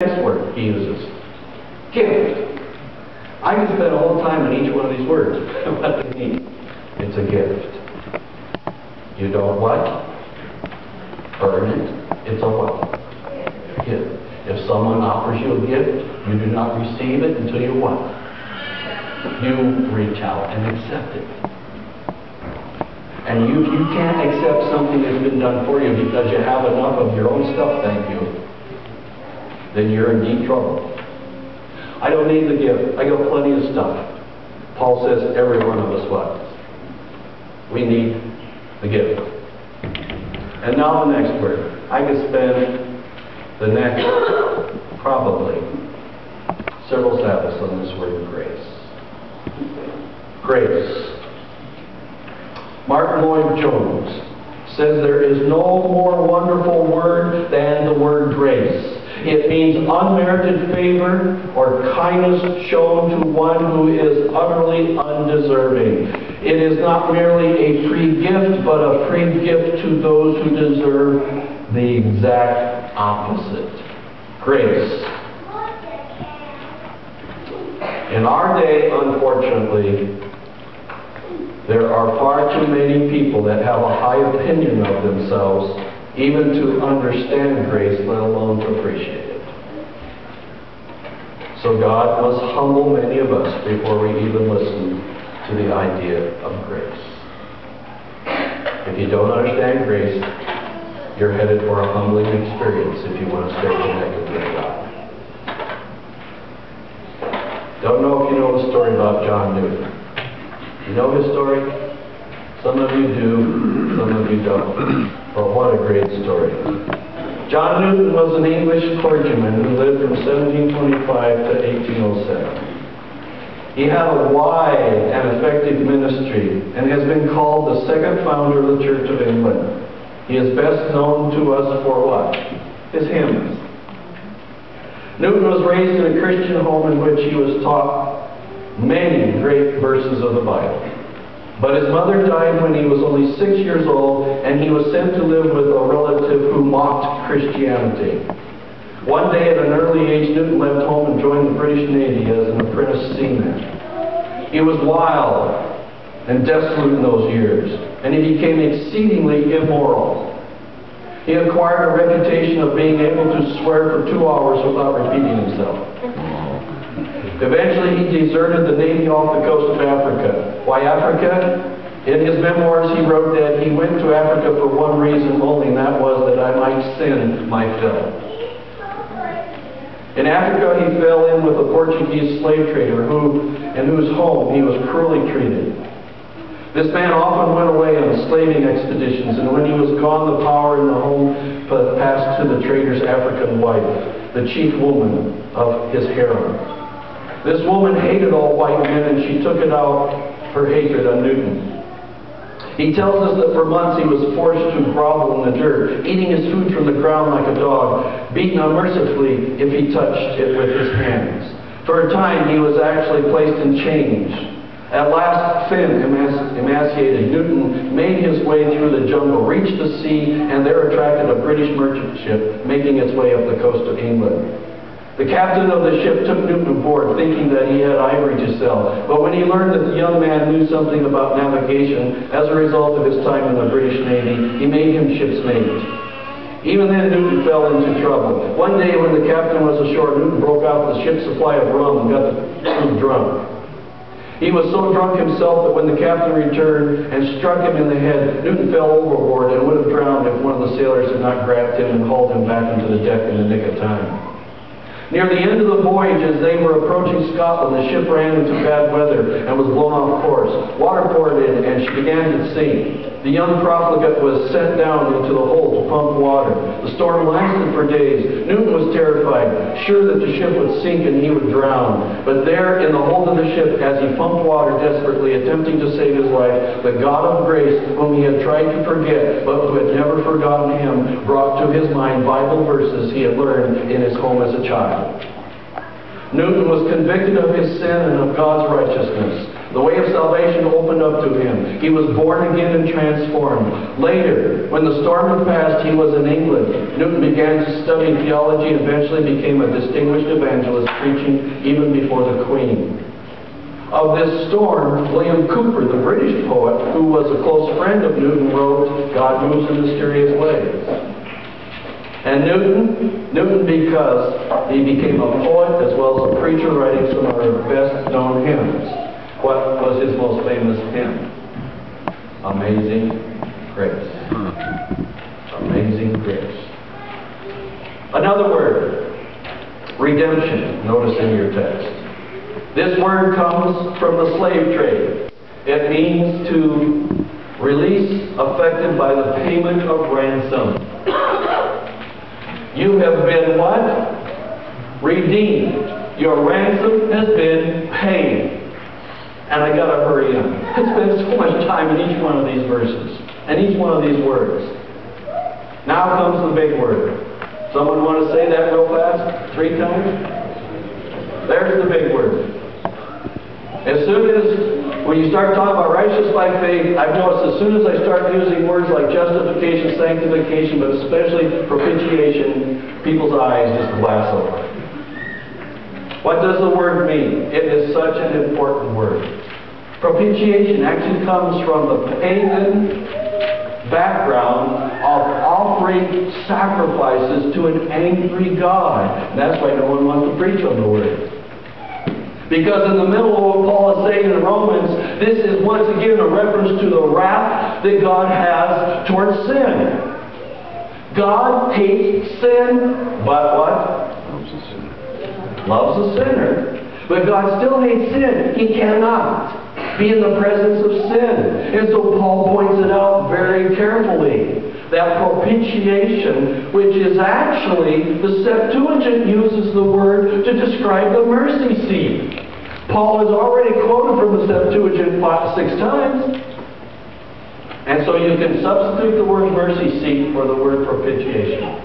Next word he uses, gift. I can spend all the time on each one of these words. What they mean. It's a gift. You don't what? Earn it. It's a what? Gift. If someone offers you a gift, you do not receive it until you what? You reach out and accept it. And you can't accept something that's been done for you because you have enough of your own stuff, thank you. Then you're in deep trouble. I don't need the gift. I got plenty of stuff. Paul says every one of us what? We need the gift. And now the next word. I could spend the next probably several Sabbaths on this word grace. Grace. Martin Lloyd-Jones says there is no more wonderful word than the word grace. It means unmerited favor or kindness shown to one who is utterly undeserving. It is not merely a free gift, but a free gift to those who deserve the exact opposite. Grace. In our day, unfortunately, there are far too many people that have a high opinion of themselves, even to understand grace, let alone to appreciate it. So God must humble many of us before we even listen to the idea of grace. If you don't understand grace, you're headed for a humbling experience if you want to stay connected with God. Don't know if you know the story about John Newton. You know his story? Some of you do, some of you don't. But what a great story. John Newton was an English clergyman who lived from 1725 to 1807. He had a wide and effective ministry and has been called the second founder of the Church of England. He is best known to us for what? His hymns. Newton was raised in a Christian home in which he was taught many great verses of the Bible. But his mother died when he was only 6 years old, and he was sent to live with a relative who mocked Christianity. One day at an early age, Newton left home and joined the British Navy as an apprentice seaman. He was wild and dissolute in those years, and he became exceedingly immoral. He acquired a reputation of being able to swear for 2 hours without repeating himself. Eventually, he deserted the Navy off the coast of Africa. Why Africa? In his memoirs, he wrote that he went to Africa for one reason only, and that was that I might sin my fill. In Africa, he fell in with a Portuguese slave trader in whose home he was cruelly treated. This man often went away on slaving expeditions, and when he was gone, the power in the home passed to the trader's African wife, the chief woman of his harem. This woman hated all white men, and she took it out, her hatred, on Newton. He tells us that for months he was forced to grovel in the dirt, eating his food from the ground like a dog, beaten unmercifully if he touched it with his hands. For a time he was actually placed in chains. At last, Finn, emaciated, Newton made his way through the jungle, reached the sea, and there attracted a British merchant ship making its way up the coast of England. The captain of the ship took Newton aboard, thinking that he had ivory to sell. But when he learned that the young man knew something about navigation as a result of his time in the British Navy, he made him ship's mate. Even then, Newton fell into trouble. One day when the captain was ashore, Newton broke out the ship's supply of rum and got the crew drunk. He was so drunk himself that when the captain returned and struck him in the head, Newton fell overboard and would have drowned if one of the sailors had not grabbed him and hauled him back into the deck in the nick of time. Near the end of the voyage, as they were approaching Scotland, the ship ran into bad weather and was blown off course. Water poured in, and she began to sink. The young profligate was sent down into the hold to pump water. The storm lasted for days. Newton was terrified, sure that the ship would sink and he would drown. But there, in the hold of the ship, as he pumped water desperately, attempting to save his life, the God of grace, whom he had tried to forget, but who had never forgotten him, brought to his mind Bible verses he had learned in his home as a child. Newton was convicted of his sin and of God's righteousness. The way of salvation opened up to him. He was born again and transformed. Later, when the storm had passed, he was in England. Newton began to study theology and eventually became a distinguished evangelist, preaching even before the Queen. Of this storm, William Cowper, the British poet, who was a close friend of Newton, wrote, "God moves in mysterious ways." And Newton because he became a poet as well as a preacher, writing some of our best known hymns. What was his most famous hymn? Amazing Grace. Amazing Grace. Another word, redemption. Notice in your text. This word comes from the slave trade. It means to release affected by the payment of ransom. You have been what? Redeemed. Your ransom has been paid. And I gotta hurry up. I spent so much time in each one of these verses and each one of these words. Now comes the big word. Someone want to say that real fast? 3 times? There's the big word. As soon as, when you start talking about righteous by faith, I've noticed as soon as I start using words like justification, sanctification, but especially propitiation, people's eyes just glass over. What does the word mean? It is such an important word. Propitiation actually comes from the pagan background of offering sacrifices to an angry God. And that's why no one wants to preach on the word. Because in the middle of what Paul is saying in Romans, this is once again a reference to the wrath that God has towards sin. God hates sin, but what? Loves a sinner. But God still hates sin. He cannot be in the presence of sin. And so Paul points it out very carefully. That propitiation, which is actually, the Septuagint uses the word to describe the mercy seat. Paul has already quoted from the Septuagint 6 times. And so you can substitute the word mercy seat for the word propitiation.